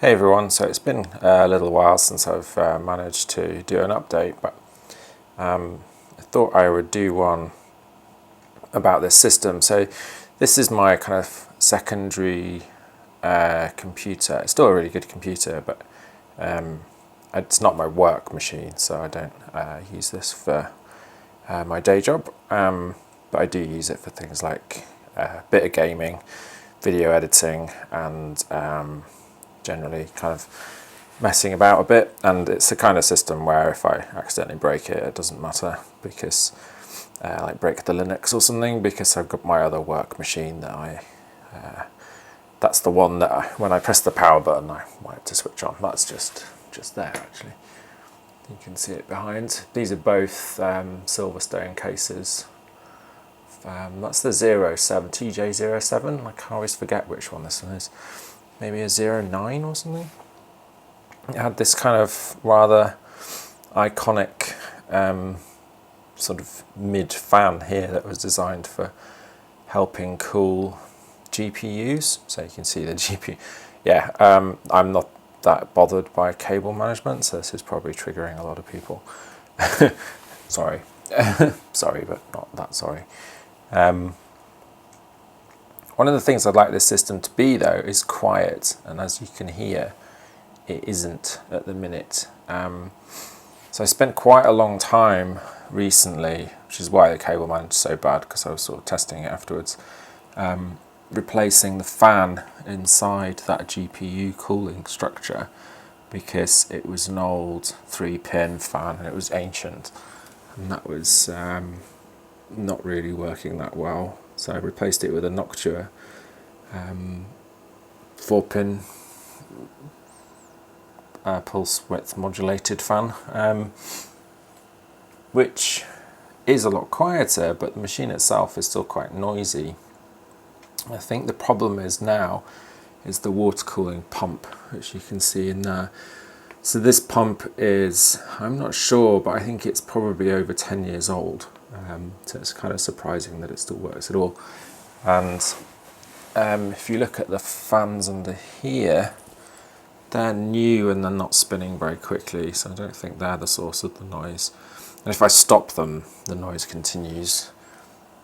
Hey everyone, so it's been a little while since I've managed to do an update, but I thought I would do one about this system. So this is my kind of secondary computer. It's still a really good computer, but it's not my work machine, so I don't use this for my day job, but I do use it for things like a bit of gaming, video editing, and generally kind of messing about a bit. And it's the kind of system where if I accidentally break it, it doesn't matter, because like break the Linux or something, because I've got my other work machine that that's the one that when I press the power button I want it to switch on. That's just there actually. You can see it behind. These are both Silverstone cases. That's the 07, TJ07. I always forget which one this one is. Maybe a 09 or something. It had this kind of rather iconic sort of mid fan here that was designed for helping cool GPUs. So you can see the GPU. Yeah, I'm not that bothered by cable management, so this is probably triggering a lot of people. Sorry. Sorry, but not that sorry. One of the things I'd like this system to be, though, is quiet, and as you can hear, it isn't at the minute. So I spent quite a long time recently, which is why the cable manager's so bad, because I was sort of testing it afterwards, replacing the fan inside that GPU cooling structure, because it was an old 3-pin fan and it was ancient, and that was not really working that well. So I replaced it with a Noctua 4-pin pulse width modulated fan, which is a lot quieter, but the machine itself is still quite noisy. I think the problem is now is the water cooling pump, which you can see in there. So this pump is, I'm not sure, but I think it's probably over 10 years old. So it's kind of surprising that it still works at all. And if you look at the fans under here, they're new and they're not spinning very quickly, so I don't think they're the source of the noise. And if I stop them, the noise continues.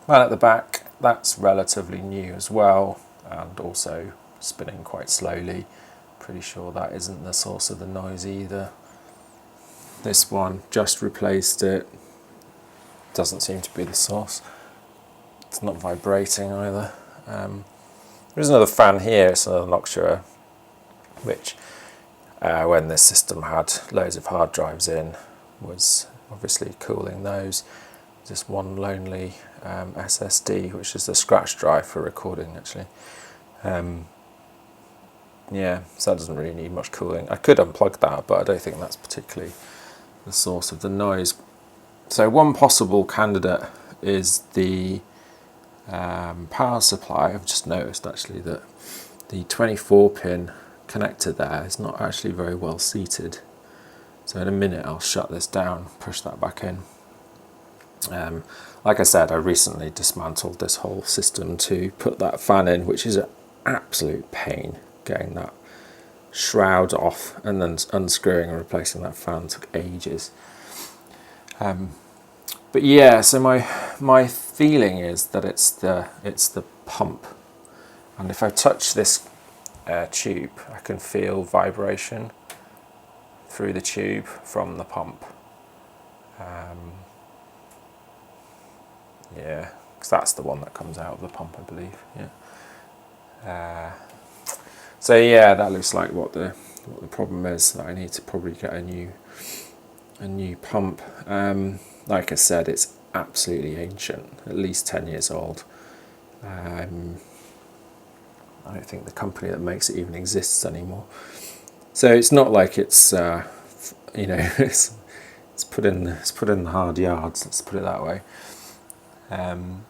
Well, at the back, that's relatively new as well, and also spinning quite slowly. Pretty sure that isn't the source of the noise either. This one, just replaced it. Doesn't seem to be the source. It's not vibrating either. There's another fan here, it's another Noctua, which when this system had loads of hard drives in, was obviously cooling those. Just one lonely SSD, which is the scratch drive for recording actually. Yeah, so that doesn't really need much cooling. I could unplug that, but I don't think that's particularly the source of the noise. So one possible candidate is the power supply. I've just noticed actually that the 24-pin connector there is not actually very well seated. So in a minute I'll shut this down, push that back in. Like I said, I recently dismantled this whole system to put that fan in, which is an absolute pain. Getting that shroud off and then unscrewing and replacing that fan took ages. But yeah, so my feeling is that it's the pump, and if I touch this tube, I can feel vibration through the tube from the pump. Yeah, because that's the one that comes out of the pump, I believe. Yeah. So yeah, that looks like what the problem is. That I need to probably get a new pump. Like I said, it's absolutely ancient, at least 10 years old. I don't think the company that makes it even exists anymore. So it's not like it's it's put in the hard yards. Let's put it that way.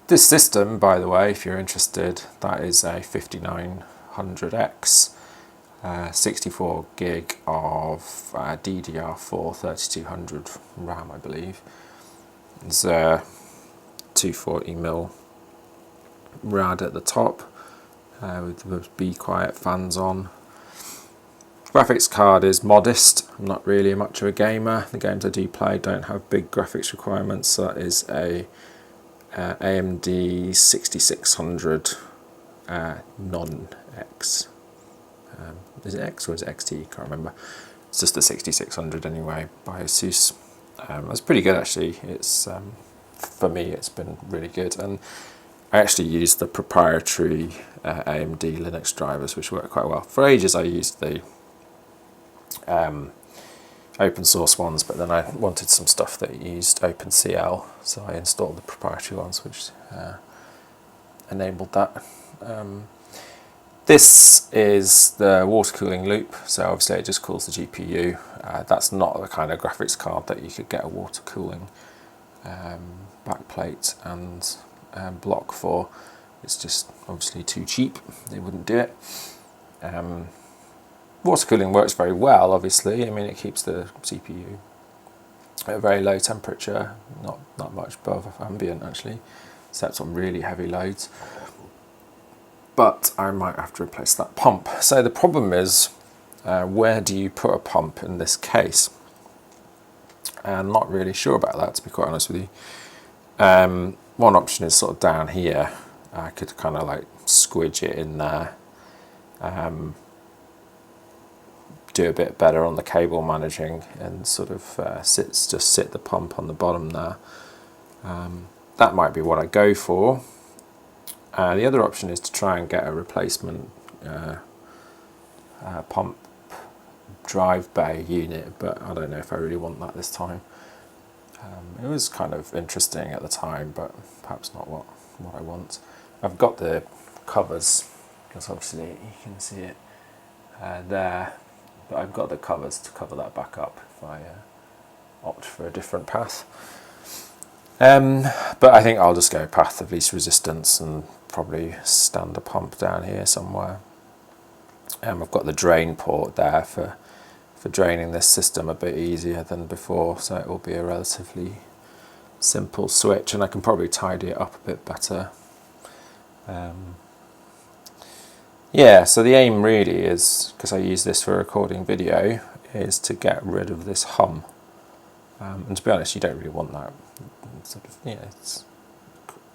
This system, by the way, if you're interested, that is a 5900X, 64 gig of DDR4 3200 RAM, I believe. It's 240mm rad at the top, with the Be Quiet fans on. Graphics card is modest. I'm not really much of a gamer. The games I do play don't have big graphics requirements. So that is a AMD 6600 non-X. Is it X or is it XT? Can't remember. It's just a 6600 anyway by Asus. It's pretty good actually. It's for me it's been really good, and I actually used the proprietary AMD Linux drivers, which work quite well. For ages I used the open source ones, but then I wanted some stuff that used OpenCL, so I installed the proprietary ones, which enabled that. This is the water cooling loop, so obviously it just cools the GPU. That's not the kind of graphics card that you could get a water cooling backplate and block for. It's just obviously too cheap, they wouldn't do it. Water cooling works very well, obviously. I mean, it keeps the CPU at a very low temperature, not much above ambient actually, except on really heavy loads. But I might have to replace that pump. So the problem is, where do you put a pump in this case? I'm not really sure about that, to be quite honest with you. One option is sort of down here. I could kind of like squidge it in there. Do a bit better on the cable managing and sort of sit the pump on the bottom there. That might be what I go for. The other option is to try and get a replacement pump drive bay unit, but I don't know if I really want that this time. It was kind of interesting at the time, but perhaps not what I want. I've got the covers, because obviously you can see it there, but I've got the covers to cover that back up if I opt for a different path. But I think I'll just go path of least resistance and probably stand a pump down here somewhere. I've got the drain port there for draining this system a bit easier than before, so it will be a relatively simple switch, and I can probably tidy it up a bit better. Yeah, so the aim really is, because I use this for recording video, is to get rid of this hum. And to be honest, you don't really want that. Sort of, yeah,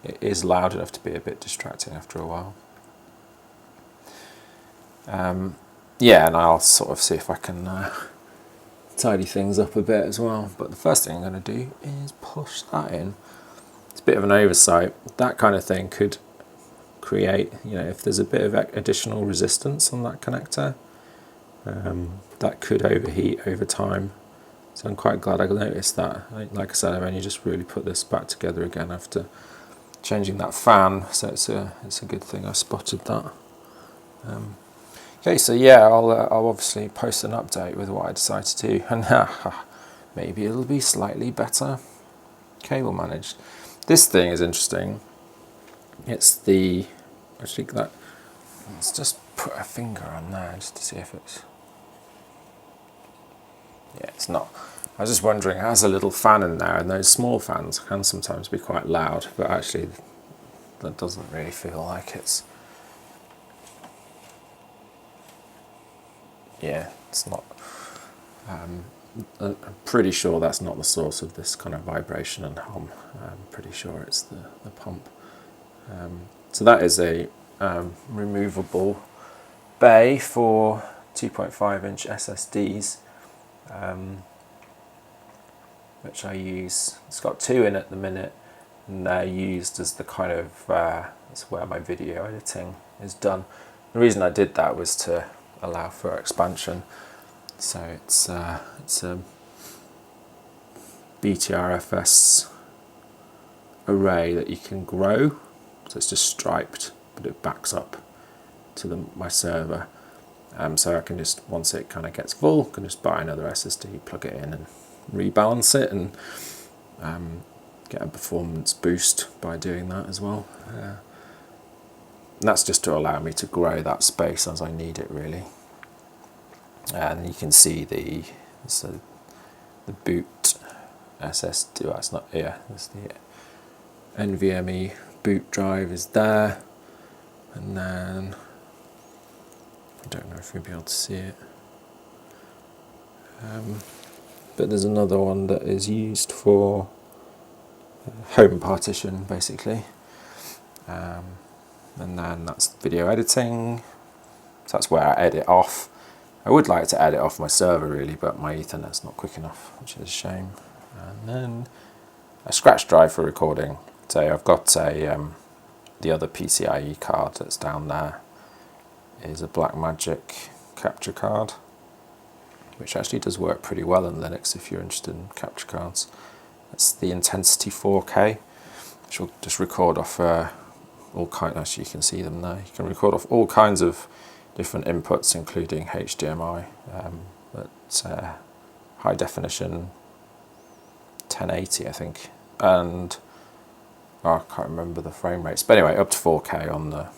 it is loud enough to be a bit distracting after a while. Yeah, and I'll sort of see if I can tidy things up a bit as well. But the first thing I'm going to do is push that in. It's a bit of an oversight. That kind of thing could create, if there's a bit of additional resistance on that connector, that could overheat over time. So I'm quite glad I noticed that. Like I said, I've only just really put this back together again after changing that fan, so it's a good thing I spotted that. Okay, so yeah, I'll obviously post an update with what I decide to do, and maybe it'll be slightly better cable managed. This thing is interesting. It's let's just put a finger on there just to see if it's. Yeah, it's not. I was just wondering, it has a little fan in there, and those small fans can sometimes be quite loud, but actually that doesn't really feel like it's. Yeah, it's not. I'm pretty sure that's not the source of this kind of vibration and hum. I'm pretty sure it's the pump. So that is a removable bay for 2.5-inch SSDs, which I use. It's got 2 in at the minute, and they're used as the kind of that's where my video editing is done. The reason I did that was to allow for expansion. So it's a BTRFS array that you can grow. So it's just striped, but it backs up to my server. So I can just, once it kind of gets full, I can just buy another SSD, plug it in, and rebalance it, and get a performance boost by doing that as well. And that's just to allow me to grow that space as I need it, really. And you can see the boot SSD. Well, it's not here. It's the NVMe boot drive is there, and then I don't know if you'll be able to see it. But there's another one that is used for home partition, basically. And then that's video editing. So that's where I edit off. I would like to edit off my server really, but my Ethernet's not quick enough, which is a shame. And then a scratch drive for recording. So I've got the other PCIe card that's down there is a Blackmagic capture card, which actually does work pretty well in Linux if you're interested in capture cards. It's the Intensity 4K, which will just record off all kinds. Actually, you can see them there. You can record off all kinds of different inputs, including HDMI, but high definition 1080, I think, and I can't remember the frame rates. But anyway, up to 4K on the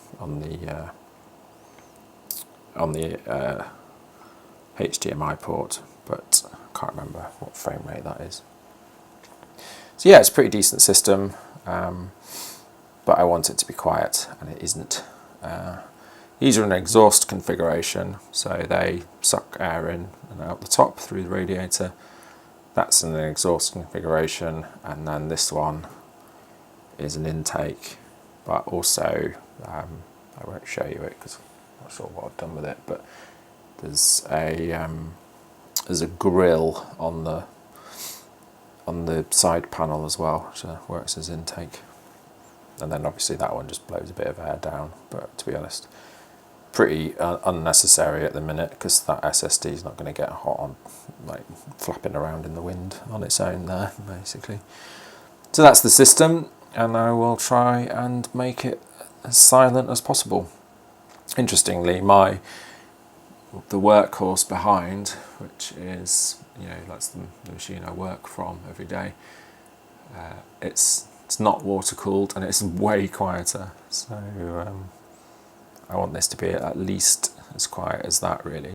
HDMI port, but I can't remember what frame rate that is. So yeah, it's a pretty decent system, but I want it to be quiet, and it isn't. These are an exhaust configuration, so they suck air in and out the top through the radiator. That's an exhaust configuration, and then this one is an intake, but also, I won't show you it because I'm not sure what I've done with it, but there's a grill on the side panel as well, which works as intake. And then obviously that one just blows a bit of air down, but to be honest, pretty unnecessary at the minute, because that SSD is not going to get hot on, like, flapping around in the wind on its own there, basically. So that's the system, and I will try and make it as silent as possible. Interestingly, the workhorse behind, which is, that's the machine I work from every day, it's not water cooled, and it's way quieter, so I want this to be at least as quiet as that, really.